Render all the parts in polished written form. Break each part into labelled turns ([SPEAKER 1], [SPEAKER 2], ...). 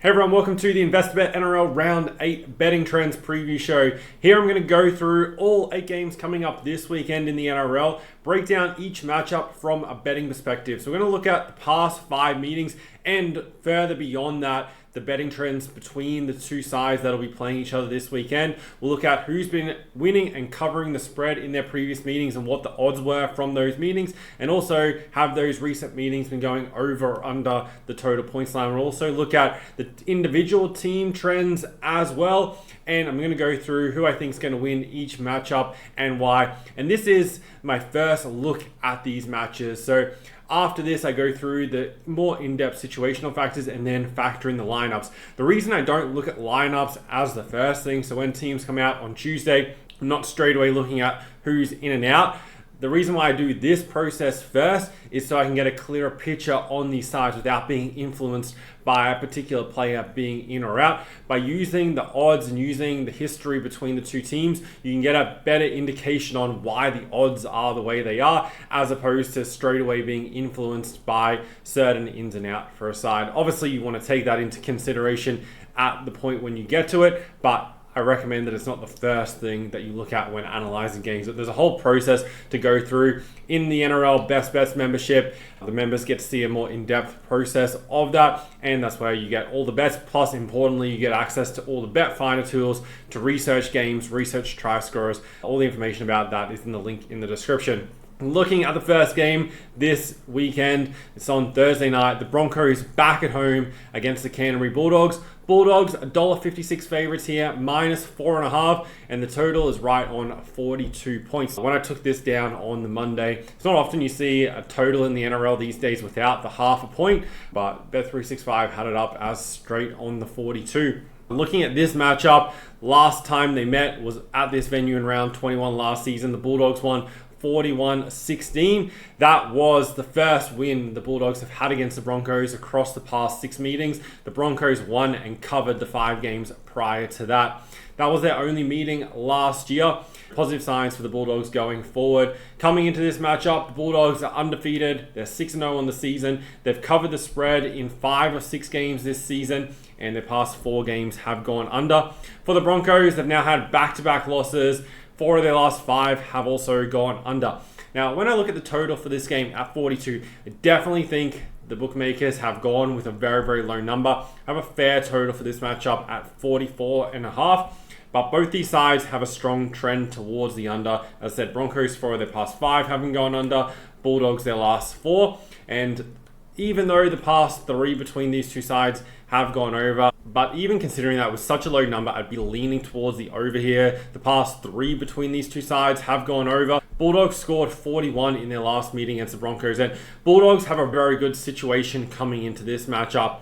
[SPEAKER 1] Hey everyone, welcome to the investor.bet NRL Round 8 Betting Trends Preview Show. Here I'm going to go through all 8 games coming up this weekend in the NRL, break down each matchup from a betting perspective. So we're going to look at the past 5 meetings and further beyond that, the betting trends between the two sides that'll be playing each other this weekend. We'll look at who's been winning and covering the spread in their previous meetings and what the odds were from those meetings, and also have those recent meetings been going over or under the total points line. We'll also look at the individual team trends as well, and I'm going to go through who I think is going to win each matchup and why. And this is my first look at these matches. So after this, I go through the more in-depth situational factors and then factor in the lineups. The reason I don't look at lineups as the first thing, so when teams come out on Tuesday, I'm not straight away looking at who's in and out. The reason why I do this process first is so I can get a clearer picture on these sides without being influenced by a particular player being in or out. By using the odds and using the history between the two teams, you can get a better indication on why the odds are the way they are, as opposed to straight away being influenced by certain ins and out for a side. Obviously, you want to take that into consideration at the point when you get to it, but I recommend that it's not the first thing that you look at when analyzing games. There's a whole process to go through in the NRL Best Bets membership. The members get to see a more in-depth process of that, and that's where you get all the bets. Plus, importantly, you get access to all the bet finder tools to research games, research try scorers. All the information about that is in the link in the description. Looking at the first game this weekend, it's on Thursday night. The Broncos back at home against the Canterbury Bulldogs. Bulldogs $1.56 favorites here, minus 4.5, and the total is right on 42 points. When I took this down on the Monday, it's not often you see a total in the NRL these days without the half a point, but Bet365 had it up as straight on the 42. Looking at this matchup, last time they met was at this venue in round 21 last season. The Bulldogs won 41-16. That was the first win the Bulldogs have had against the Broncos across the past 6 meetings. The Broncos won and covered the 5 games prior to that. That was their only meeting last year. Positive signs for the Bulldogs going forward. Coming into this matchup, the Bulldogs are undefeated. They're 6-0 on the season. They've covered the spread in 5 or 6 games this season, and their past 4 games have gone under. For the Broncos, they've now had back-to-back losses. 4 of their last 5 have also gone under. Now, when I look at the total for this game at 42, I definitely think the bookmakers have gone with a very, very low number. I have a fair total for this matchup at 44.5. But both these sides have a strong trend towards the under. As I said, Broncos 4 of their past 5 haven't gone under. Bulldogs their last 4. And even though the past 3 between these two sides have gone over, but even considering that was such a low number, I'd be leaning towards the over here. The past 3 between these two sides have gone over. Bulldogs scored 41 in their last meeting against the Broncos, and Bulldogs have a very good situation coming into this matchup.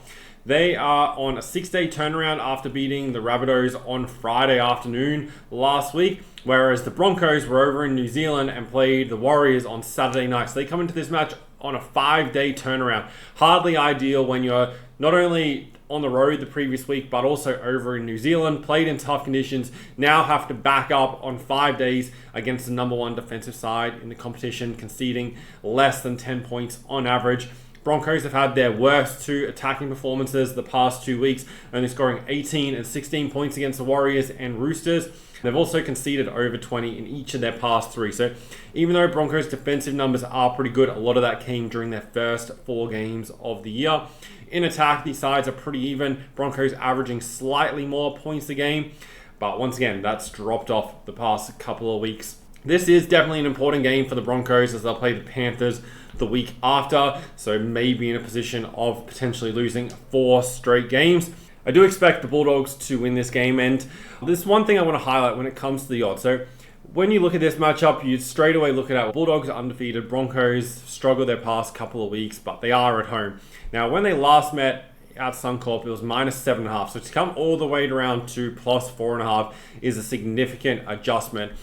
[SPEAKER 1] They are on a 6-day turnaround after beating the Rabbitohs on Friday afternoon last week, whereas the Broncos were over in New Zealand and played the Warriors on Saturday night. So they come into this match on a 5-day turnaround. Hardly ideal when you're not only on the road the previous week, but also over in New Zealand, played in tough conditions, now have to back up on 5 days against the number 1 defensive side in the competition, conceding less than 10 points on average. Broncos have had their worst 2 attacking performances the past 2 weeks, only scoring 18 and 16 points against the Warriors and Roosters. They've also conceded over 20 in each of their past 3. So even though Broncos' defensive numbers are pretty good, a lot of that came during their first 4 games of the year. In attack, these sides are pretty even. Broncos averaging slightly more points a game. But once again, that's dropped off the past couple of weeks. This is definitely an important game for the Broncos as they'll play the Panthers the week after, so maybe in a position of potentially losing 4 straight games. I do expect the Bulldogs to win this game, and there's one thing I want to highlight when it comes to the odds. So when you look at this matchup, you straight away look at it. Bulldogs are undefeated. Broncos struggled their past couple of weeks, but they are at home. Now, when they last met at Suncorp, it was minus 7.5. So to come all the way around to plus 4.5 is a significant adjustment.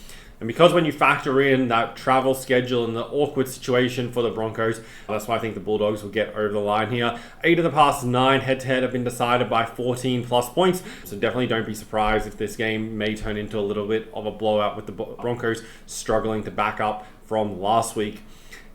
[SPEAKER 1] And because when you factor in that travel schedule and the awkward situation for the Broncos, that's why I think the Bulldogs will get over the line here. 8 of the past 9 head-to-head have been decided by 14 plus points. So definitely don't be surprised if this game may turn into a little bit of a blowout with the Broncos struggling to back up from last week.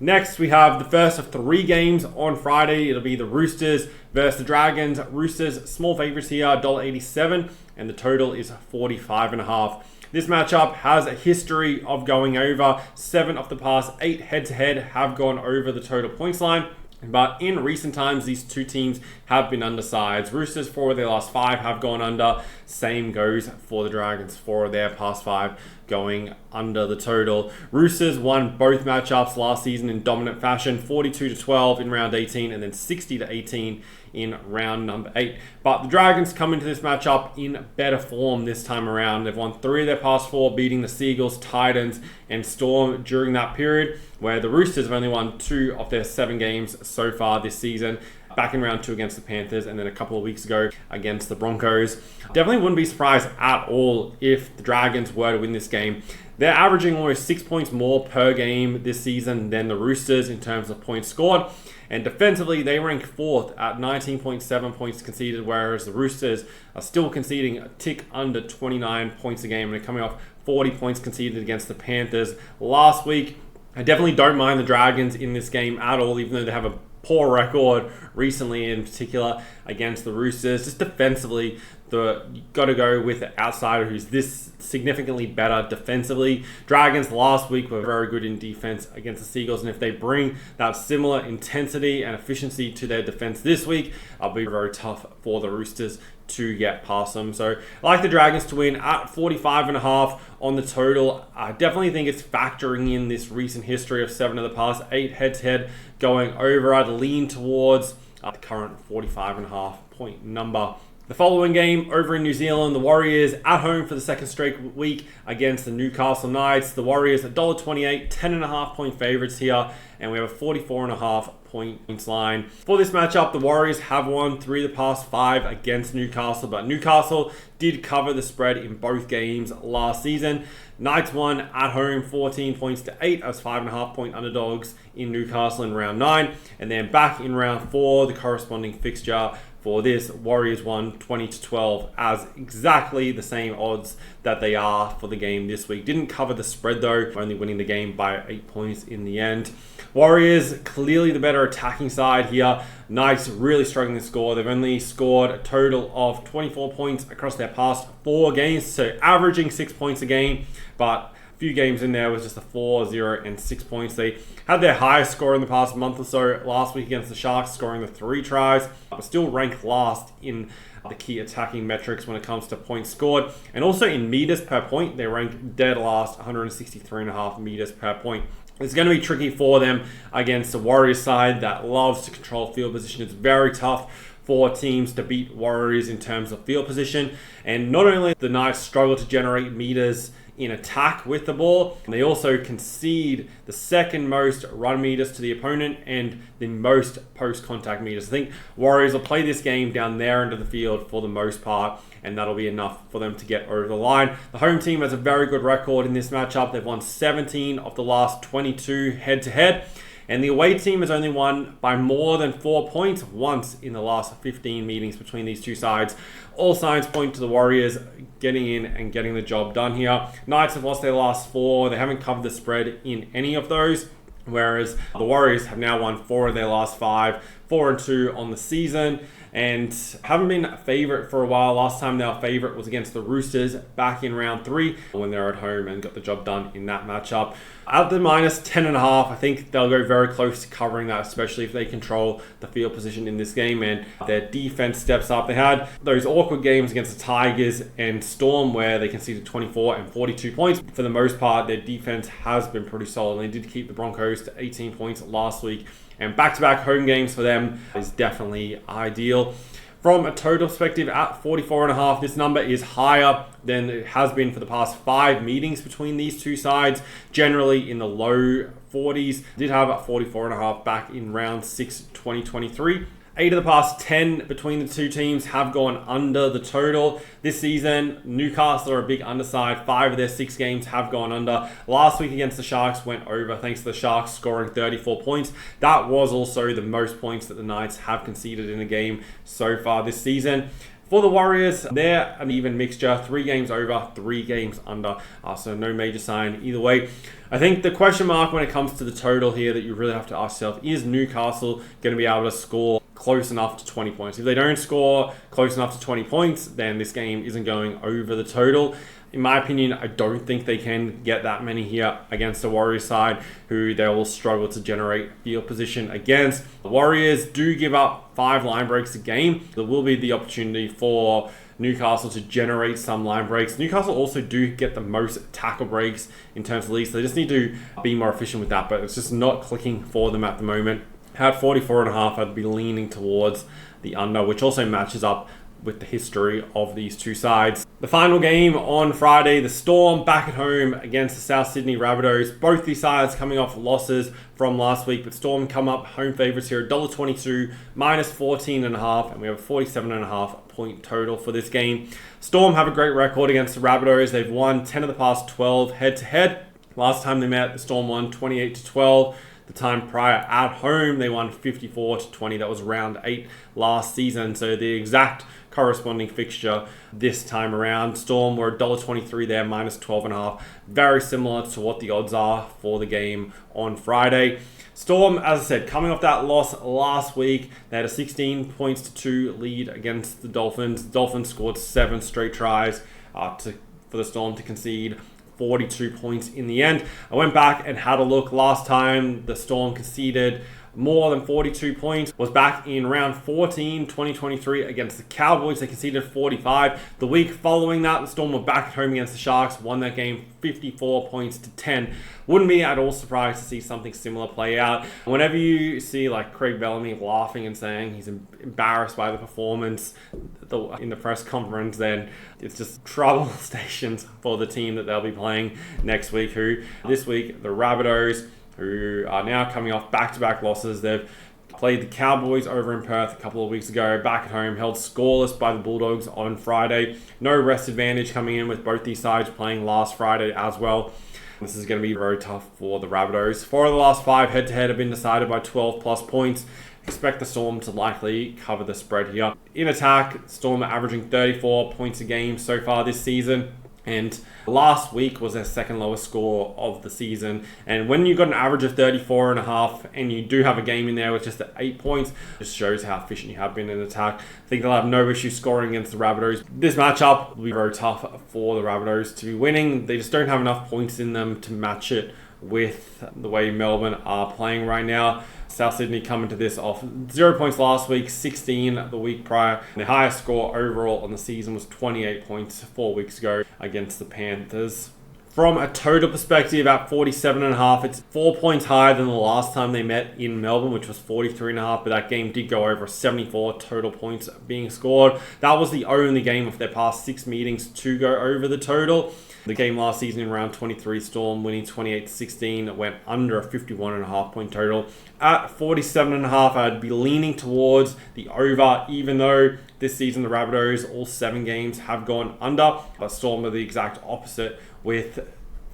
[SPEAKER 1] Next, we have the first of 3 games on Friday. It'll be the Roosters versus the Dragons. Roosters, small favourites here, $1.87, and the total is 45.5. This matchup has a history of going over. 7 of the past 8 head-to-head have gone over the total points line. But in recent times, these two teams have been undersized. Roosters, 4 of their last 5 have gone under. Same goes for the Dragons, 4 of their past 5 going under the total. Roosters won both matchups last season in dominant fashion, 42-12 in round 18 and then 60-18 in round number 8. But the Dragons come into this matchup in better form this time around. They've won 3 of their past 4, beating the Seagulls, Titans, and Storm during that period, where the Roosters have only won 2 of their 7 games so far this season. Back in round 2 against the Panthers, and then a couple of weeks ago against the Broncos. Definitely wouldn't be surprised at all if the Dragons were to win this game. They're averaging almost 6 points more per game this season than the Roosters in terms of points scored. And defensively, they rank 4th at 19.7 points conceded, whereas the Roosters are still conceding a tick under 29 points a game, and they're coming off 40 points conceded against the Panthers last week. I definitely don't mind the Dragons in this game at all, even though they have a poor record recently, in particular against the Roosters. Just defensively, you got to go with the outsider who's this significantly better defensively. Dragons last week were very good in defense against the Seagulls, and if they bring that similar intensity and efficiency to their defense this week, it'll be very tough for the Roosters to get past them. So I like the Dragons to win at 45.5 on the total. I definitely think it's factoring in this recent history of 7 of the past 8 head-to-head going over. I'd lean towards the current 45.5 point number. The following game over in New Zealand, the Warriors at home for the second straight week against the Newcastle Knights. The Warriors $1.28, 10.5 point favourites here, and we have a 44.5 points line. For this matchup, the Warriors have won 3 of the past 5 against Newcastle, but Newcastle did cover the spread in both games last season. Knights won at home 14 points to 8 as 5.5 point underdogs in Newcastle in round 9, and then back in round 4, the corresponding fixture for this, Warriors won 20-12 as exactly the same odds that they are for the game this week. Didn't cover the spread though, only winning the game by 8 points in the end. Warriors clearly the better attacking side here. Knights really struggling to score. They've only scored a total of 24 points across their past 4 games, so averaging 6 points a game, but few games in there was just a 4, 0, and 6 points. They had their highest score in the past month or so last week against the Sharks, scoring the 3 tries, but still ranked last in the key attacking metrics when it comes to points scored. And also in meters per point, they rank dead last, 163.5 meters per point. It's going to be tricky for them against the Warriors side that loves to control field position. It's very tough for teams to beat Warriors in terms of field position. And not only the Knights struggle to generate meters in attack with the ball, they also concede the second most run meters to the opponent and the most post-contact meters. I think Warriors will play this game down their end of the field for the most part, and that'll be enough for them to get over the line. The home team has a very good record in this matchup. They've won 17 of the last 22 head-to-head. And the away team has only won by more than 4 points once in the last 15 meetings between these two sides. All signs point to the Warriors getting in and getting the job done here. Knights have lost their last 4. They haven't covered the spread in any of those, whereas the Warriors have now won 4 of their last 5, 4-2 on the season, and haven't been a favourite for a while. Last time their favourite was against the Roosters back in round 3 when they were at home and got the job done in that matchup. At the minus 10.5, I think they'll go very close to covering that, especially if they control the field position in this game and their defense steps up. They had those awkward games against the Tigers and Storm where they conceded 24 and 42 points. For the most part, their defense has been pretty solid. They did keep the Broncos to 18 points last week, and back-to-back home games for them is definitely ideal. From a total perspective, at 44.5, this number is higher than it has been for the past 5 meetings between these two sides, generally in the low 40s. Did have at 44.5 back in round 6, 2023. 8 of the past 10 between the two teams have gone under the total. This season, Newcastle are a big underside. 5 of their 6 games have gone under. Last week against the Sharks went over thanks to the Sharks scoring 34 points. That was also the most points that the Knights have conceded in a game so far this season. For the Warriors, they're an even mixture. 3 games over, 3 games under. So no major sign either way. I think the question mark when it comes to the total here that you really have to ask yourself, is Newcastle going to be able to score close enough to 20 points? If they don't score close enough to 20 points, then this game isn't going over the total. In my opinion, I don't think they can get that many here against the Warriors side, who they will struggle to generate field position against. The Warriors do give up 5 line breaks a game. There will be the opportunity for Newcastle to generate some line breaks. Newcastle also do get the most tackle breaks in terms of league, so they just need to be more efficient with that, but it's just not clicking for them at the moment. At 44.5, I'd be leaning towards the under, which also matches up with the history of these two sides. The final game on Friday, the Storm back at home against the South Sydney Rabbitohs. Both these sides coming off losses from last week, but Storm come up home favourites here, $1.22, minus 14.5, and we have a 47.5 point total for this game. Storm have a great record against the Rabbitohs. They've won 10 of the past 12 head-to-head. Last time they met, the Storm won 28-12. The time prior at home, they won 54-20. That was round 8 last season. So the exact corresponding fixture this time around. Storm were $1.23 there, minus 12.5. Very similar to what the odds are for the game on Friday. Storm, as I said, coming off that loss last week, they had a 16 points to 2 lead against the Dolphins. The Dolphins scored 7 straight tries for the Storm to concede 42 points in the end. I went back and had a look. Last time the Storm conceded more than 42 points was back in round 14, 2023 against the Cowboys. They conceded 45. The week following that, the Storm were back at home against the Sharks, won that game 54 points to 10. Wouldn't be at all surprised to see something similar play out. Whenever you see like Craig Bellamy laughing and saying he's embarrassed by the performance in the press conference, then it's just trouble stations for the team that they'll be playing next week. Who this week, the Rabbitohs, who are now coming off back-to-back losses. They've played the Cowboys over in Perth a couple of weeks ago, back at home, held scoreless by the Bulldogs on Friday. No rest advantage coming in with both these sides playing last Friday as well. This is going to be very tough for the Rabbitohs. 4 of the last 5 head-to-head have been decided by 12 plus points. Expect the Storm to likely cover the spread here. In attack, Storm are averaging 34 points a game so far this season. And last week was their second lowest score of the season. And when you've got an average of 34.5 and you do have a game in there with just 8 points, it just shows how efficient you have been in attack. I think they'll have no issue scoring against the Rabbitohs. This matchup will be very tough for the Rabbitohs to be winning. They just don't have enough points in them to match it with the way Melbourne are playing right now. South Sydney coming to this off 0 points last week, 16 the week prior. The highest score overall on the season was 28 points 4 weeks ago against the Panthers. From a total perspective, at 47.5, it's 4 points higher than the last time they met in Melbourne, which was 43.5, but that game did go over 74 total points being scored. That was the only game of their past 6 meetings to go over the total. The game last season in round 23, Storm winning 28-16, went under a 51.5 point total. At 47.5, I'd be leaning towards the over, even though this season the Rabbitohs, all 7 games have gone under. But Storm are the exact opposite, with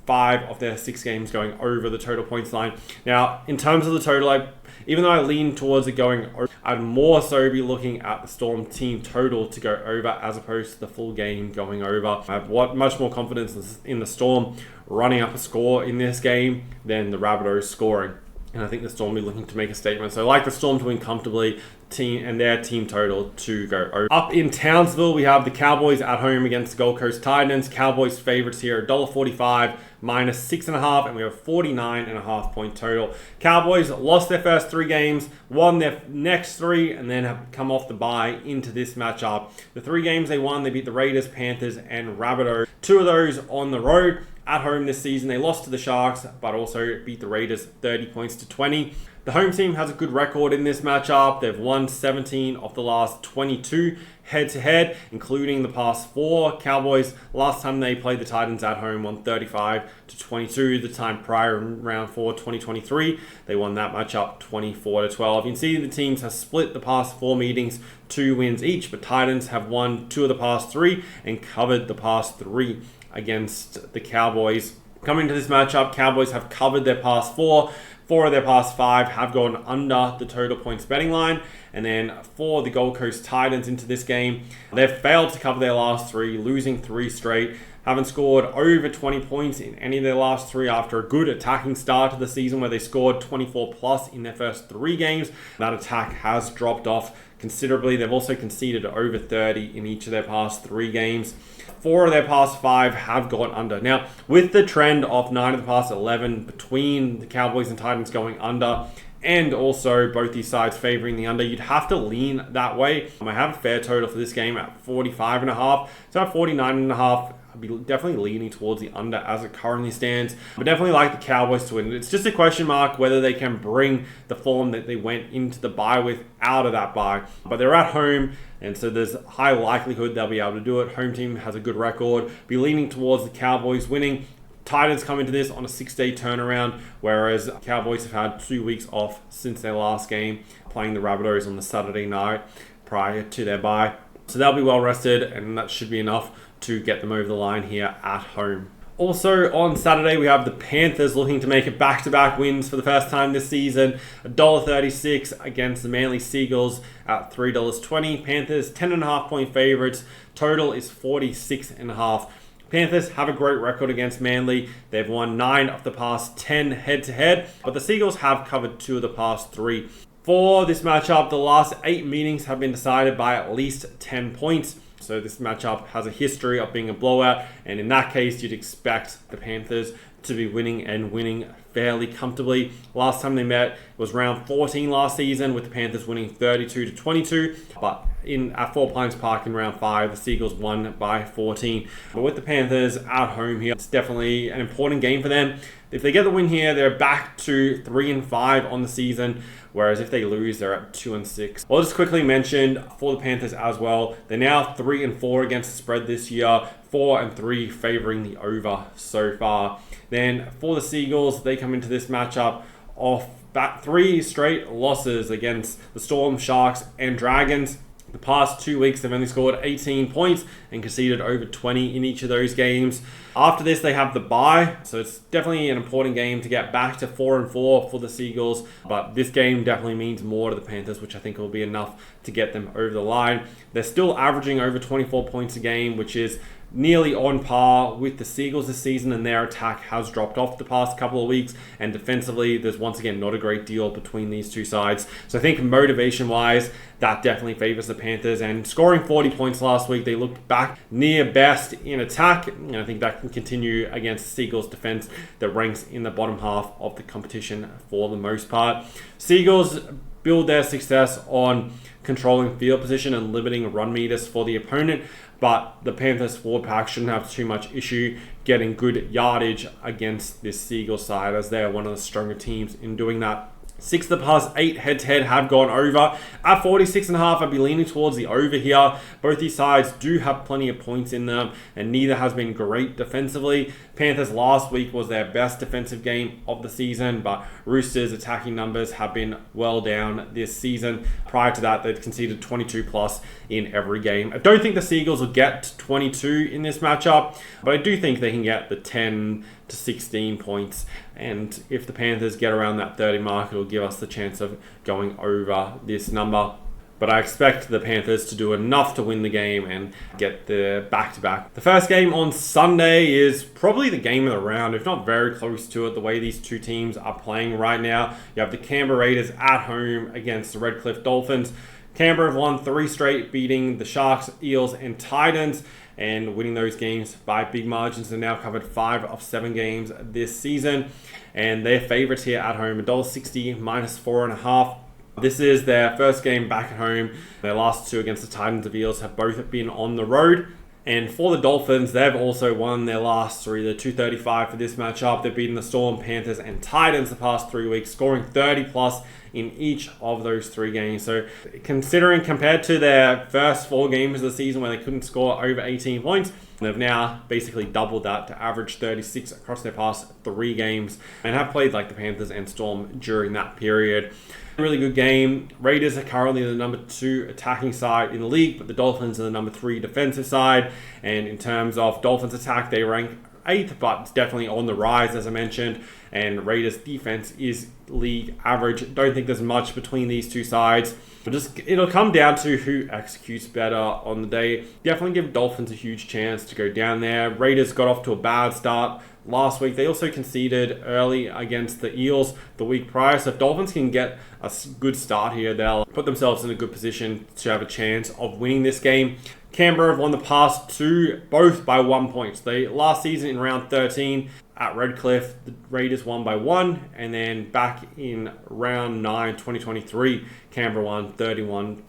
[SPEAKER 1] 5 of their 6 games going over the total points line. Now, in terms of the total, even though I lean towards it going over, I'd more so be looking at the Storm team total to go over as opposed to the full game going over. I have much more confidence in the Storm running up a score in this game than the Rabbitohs scoring. And I think the Storm will be looking to make a statement. So I like the Storm to win comfortably, and their team total to go over. Up in Townsville, we have the Cowboys at home against the Gold Coast Titans. Cowboys favourites here, $1.45, minus 6.5, and we have 49.5 point total. Cowboys lost their first 3 games, won their next 3, and then have come off the bye into this matchup. The 3 games they won, they beat the Raiders, Panthers, and Rabbitohs. 2 of those on the road. At home this season, they lost to the Sharks, but also beat the Raiders 30 points to 20. The home team has a good record in this matchup. They've won 17 of the last 22 head-to-head, including the past 4. Cowboys, last time they played the Titans at home, won 35-22. The time prior in round 4, 2023, they won that matchup 24-12. You can see the teams have split the past 4 meetings, 2 wins each, but Titans have won 2 of the past 3 and covered the past 3 against the Cowboys. Coming to this matchup, Cowboys have covered their past 4. 4 of their past 5 have gone under the total points betting line. And then for the Gold Coast Titans into this game, they've failed to cover their last 3, losing 3 straight. Haven't scored over 20 points in any of their last 3 after a good attacking start to the season where they scored 24 plus in their first 3 games. That attack has dropped off considerably. They've also conceded over 30 in each of their past 3 games. 4 of their past 5 have gone under. Now, with the trend of 9 of the past 11 between the Cowboys and Titans going under, and also both these sides favoring the under, you'd have to lean that way. I have a fair total for this game at 45.5. So at 49.5, I'd be definitely leaning towards the under as it currently stands. But definitely like the Cowboys to win. It's just a question mark whether they can bring the form that they went into the bye with out of that bye. But they're at home, and so there's high likelihood they'll be able to do it. Home team has a good record. Be leaning towards the Cowboys winning. Titans come into this on a 6-day turnaround, whereas Cowboys have had 2 weeks off since their last game, playing the Rabbitohs on the Saturday night prior to their bye. So they'll be well rested, and that should be enough to get them over the line here at home. Also on Saturday, we have the Panthers looking to make it back-to-back wins for the first time this season. $1.36 against the Manly Seagulls at $3.20. Panthers 10.5 point favorites. Total is 46.5. Panthers have a great record against Manly. They've won 9 of the past 10 head-to-head, but the Seagulls have covered 2 of the past 3. For this matchup, the last 8 meetings have been decided by at least 10 points. So this matchup has a history of being a blowout, and in that case, you'd expect the Panthers to be winning and winning fairly comfortably. Last time they met was round 14 last season, with the Panthers winning 32-22. But at Four Pines Park in round 5, the Seagulls won by 14. But with the Panthers at home here, it's definitely an important game for them. If they get the win here, they're back to 3-5 on the season. Whereas if they lose, they're at 2-6. I'll just quickly mention for the Panthers as well, they're now 3-4 against the spread this year, 4-3 favoring the over so far. Then for the Seagulls, they come into this matchup off back 3 straight losses against the Storm, Sharks, and Dragons. The past 2 weeks, they've only scored 18 points and conceded over 20 in each of those games. After this, they have the bye, so it's definitely an important game to get back to 4-4 for the Seagulls. But this game definitely means more to the Panthers, which I think will be enough to get them over the line. They're still averaging over 24 points a game, which is nearly on par with the Seagulls this season, and their attack has dropped off the past couple of weeks, and defensively there's once again not a great deal between these two sides. So I think motivation wise, that definitely favors the Panthers, and scoring 40 points last week, they looked back near best in attack, and I think that can continue against the Seagulls defense that ranks in the bottom half of the competition for the most part. Seagulls build their success on controlling field position and limiting run meters for the opponent, but the Panthers forward pack shouldn't have too much issue getting good yardage against this Seagulls side, as they're one of the stronger teams in doing that. 6 of the past 8 head-to-head have gone over. At 46.5, I'd be leaning towards the over here. Both these sides do have plenty of points in them, and neither has been great defensively. Panthers last week was their best defensive game of the season, but Roosters' attacking numbers have been well down this season. Prior to that, they'd conceded 22 plus in every game. I don't think the Seagulls will get to 22 in this matchup, but I do think they can get the 10 to 16 points, and if the Panthers get around that 30 mark, it'll give us the chance of going over this number. But I expect the Panthers to do enough to win the game and get the back-to-back. The first game on Sunday is probably the game of the round, if not very close to it, the way these two teams are playing right now. You have the Canberra Raiders at home against the Redcliffe Dolphins. Canberra have won 3 straight, beating the Sharks, Eels, and Titans, and winning those games by big margins. They've now covered 5 of 7 games this season, and they're favourites here at home, $1.60 minus 4.5. This is their first game back at home. Their last 2 against the Titans and Eels have both been on the road. And for the Dolphins, they've also won their last 3. They're 235 for this matchup. They've beaten the Storm, Panthers, and Titans the past 3 weeks, scoring 30 plus in each of those 3 games. So considering compared to their first 4 games of the season where they couldn't score over 18 points, they've now basically doubled that to average 36 across their past 3 games, and have played like the Panthers and Storm during that period. Really good game. Raiders are currently the number 2 attacking side in the league, but the Dolphins are the number 3 defensive side. And in terms of Dolphins attack, they rank 8th, but it's definitely on the rise, as I mentioned. And Raiders defense is league average. Don't think there's much between these two sides. But it'll come down to who executes better on the day. Definitely give Dolphins a huge chance to go down there. Raiders got off to a bad start last week. They also conceded early against the Eels the week prior. So if Dolphins can get a good start here, they'll put themselves in a good position to have a chance of winning this game. Canberra have won the past two, both by 1 point. Last season in round 13 at Redcliffe, the Raiders won by 1, and then back in round 9, 2023, Canberra won 31-30.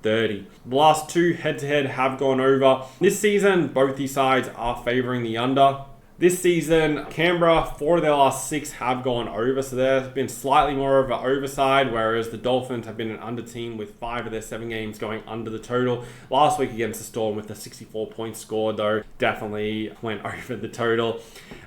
[SPEAKER 1] The last two head-to-head have gone over. This season, both these sides are favouring the under. This season, Canberra, 4 of their last 6 have gone over, so there's been slightly more of an overside, whereas the Dolphins have been an under team with 5 of their 7 games going under the total. Last week against the Storm with the 64 points scored, though, definitely went over the total.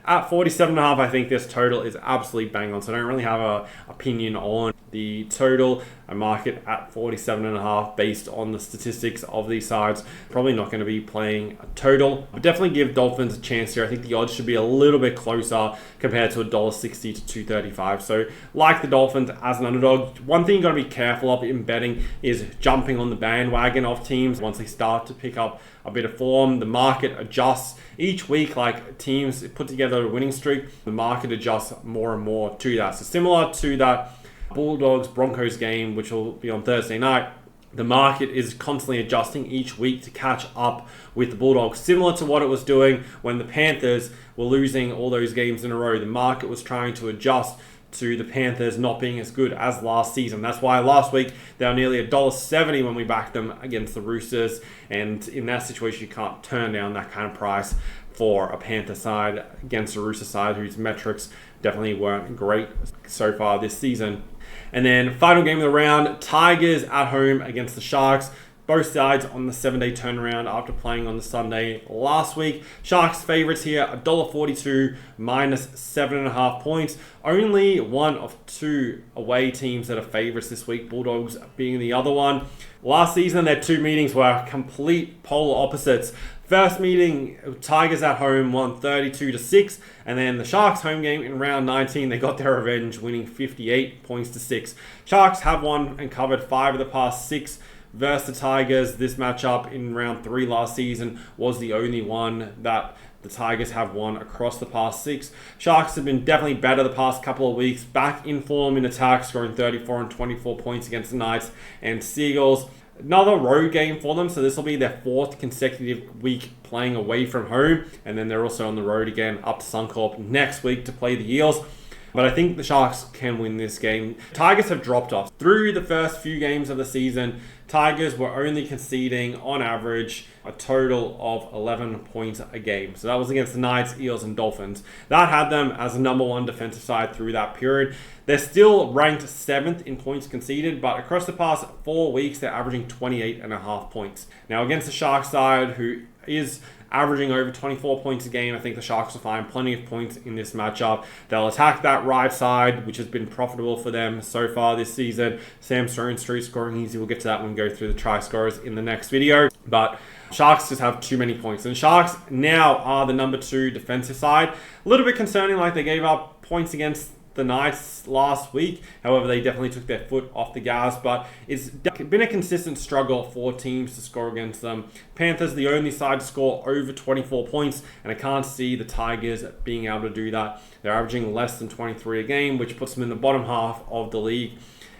[SPEAKER 1] At 47.5, I think this total is absolutely bang on, so I don't really have an opinion on the total. I mark it at 47.5 based on the statistics of these sides. Probably not going to be playing a total, but definitely give Dolphins a chance here. I think the odds should be a little bit closer compared to $1.60 to $2.35. So like the Dolphins as an underdog, one thing you got to be careful of in betting is jumping on the bandwagon of teams once they start to pick up a bit of form. The market adjusts each week, like teams put together a winning streak, the market adjusts more and more to that. So similar to that Bulldogs Broncos game, which will be on Thursday night, the market is constantly adjusting each week to catch up with the Bulldogs, similar to what it was doing when the Panthers were losing all those games in a row. The market was trying to adjust to the Panthers not being as good as last season. That's why last week they were nearly $1.70 when we backed them against the Roosters, and in that situation you can't turn down that kind of price for a Panther side against a Rooster side whose metrics definitely weren't great so far this season. And then final game of the round, Tigers at home against the Sharks. Both sides on the 7-day turnaround after playing on the Sunday last week. Sharks favourites here, $1.42 minus 7.5 points. Only one of 2 away teams that are favourites this week, Bulldogs being the other one. Last season, their 2 meetings were complete polar opposites. First meeting, Tigers at home won 32-6, and then the Sharks home game in round 19, they got their revenge, winning 58 points to 6. Sharks have won and covered 5 of the past 6 versus the Tigers. This matchup in round 3 last season was the only one that the Tigers have won across the past 6. Sharks have been definitely better the past couple of weeks, back in form in attack, scoring 34 and 24 points against the Knights and Seagulls. Another road game for them, so this will be their 4th consecutive week playing away from home, and then they're also on the road again up to Suncorp next week to play the Eels. But I think the Sharks can win this game. Tigers have dropped off. Through the first few games of the season, Tigers were only conceding, on average, a total of 11 points a game. So that was against the Knights, Eels, and Dolphins. That had them as the number 1 defensive side through that period. They're still ranked 7th in points conceded, but across the past 4 weeks, they're averaging 28.5 points. Now, against the Sharks side, who is averaging over 24 points a game, I think the Sharks will find plenty of points in this matchup. They'll attack that right side, which has been profitable for them so far this season. Sam Stonestreet scoring easy. We'll get to that when we go through the try scorers in the next video. But Sharks just have too many points. And Sharks now are the number 2 defensive side. A little bit concerning, like they gave up points against the Knights last week. However, they definitely took their foot off the gas, but it's been a consistent struggle for teams to score against them. Panthers, the only side to score over 24 points, and I can't see the Tigers being able to do that. They're averaging less than 23 a game, which puts them in the bottom half of the league.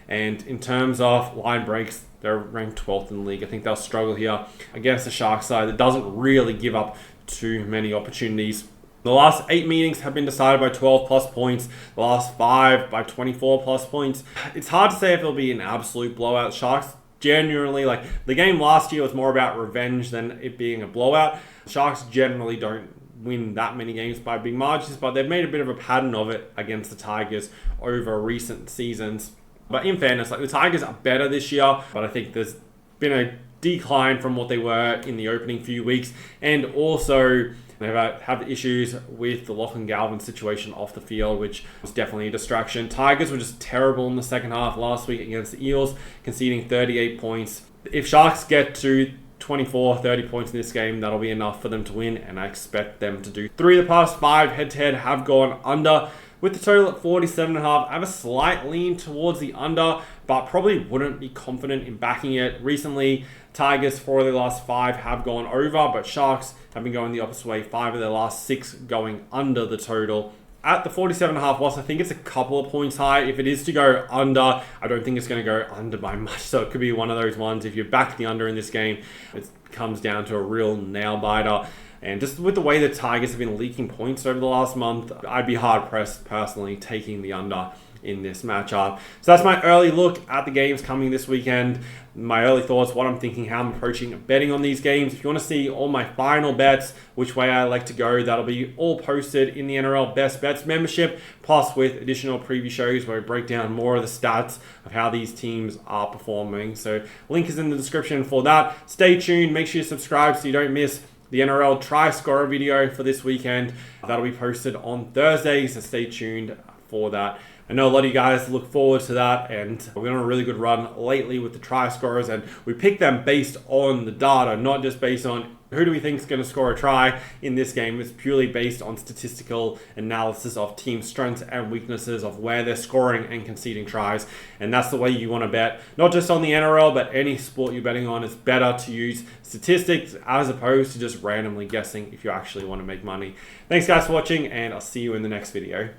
[SPEAKER 1] And in terms of line breaks, they're ranked 12th in the league. I think they'll struggle here against the Sharks side that doesn't really give up too many opportunities. The last 8 meetings have been decided by 12 plus points. The last 5 by 24 plus points. It's hard to say if it'll be an absolute blowout. Sharks generally, like the game last year was more about revenge than it being a blowout. Sharks generally don't win that many games by big margins, but they've made a bit of a pattern of it against the Tigers over recent seasons. But in fairness, like the Tigers are better this year, but I think there's been a decline from what they were in the opening few weeks, and also they've had issues with the Lachlan Galvin situation off the field, which was definitely a distraction. Tigers were just terrible in the second half last week against the Eels, conceding 38 points. If Sharks get to 24, 30 points in this game. That'll be enough for them to win, and I expect them to do. 3 of the past 5 head-to-head have gone under. With the total at 47.5, I have a slight lean towards the under, but probably wouldn't be confident in backing it. Recently, Tigers, 4 of their last 5 have gone over, but Sharks have been going the opposite way, 5 of their last 6 going under the total. At the 47.5, whilst I think it's a couple of points high, if it is to go under, I don't think it's going to go under by much. So it could be one of those ones, if you back the under in this game, it comes down to a real nail biter. And just with the way the Tigers have been leaking points over the last month, I'd be hard-pressed personally taking the under in this matchup. So that's my early look at the games coming this weekend. My early thoughts, what I'm thinking, how I'm approaching betting on these games. If you want to see all my final bets, which way I like to go, that'll be all posted in the NRL Best Bets membership, plus with additional preview shows where I break down more of the stats of how these teams are performing. So link is in the description for that. Stay tuned. Make sure you subscribe so you don't miss the NRL try scorer video for this weekend. That'll be posted on Thursday, so stay tuned for that. I know a lot of you guys look forward to that, and we're on a really good run lately with the try scorers, and we pick them based on the data, not just based on who do we think is going to score a try in this game. It's purely based on statistical analysis of team strengths and weaknesses of where they're scoring and conceding tries. And that's the way you want to bet, not just on the NRL, but any sport you're betting on. It's better to use statistics as opposed to just randomly guessing if you actually want to make money. Thanks guys for watching, and I'll see you in the next video.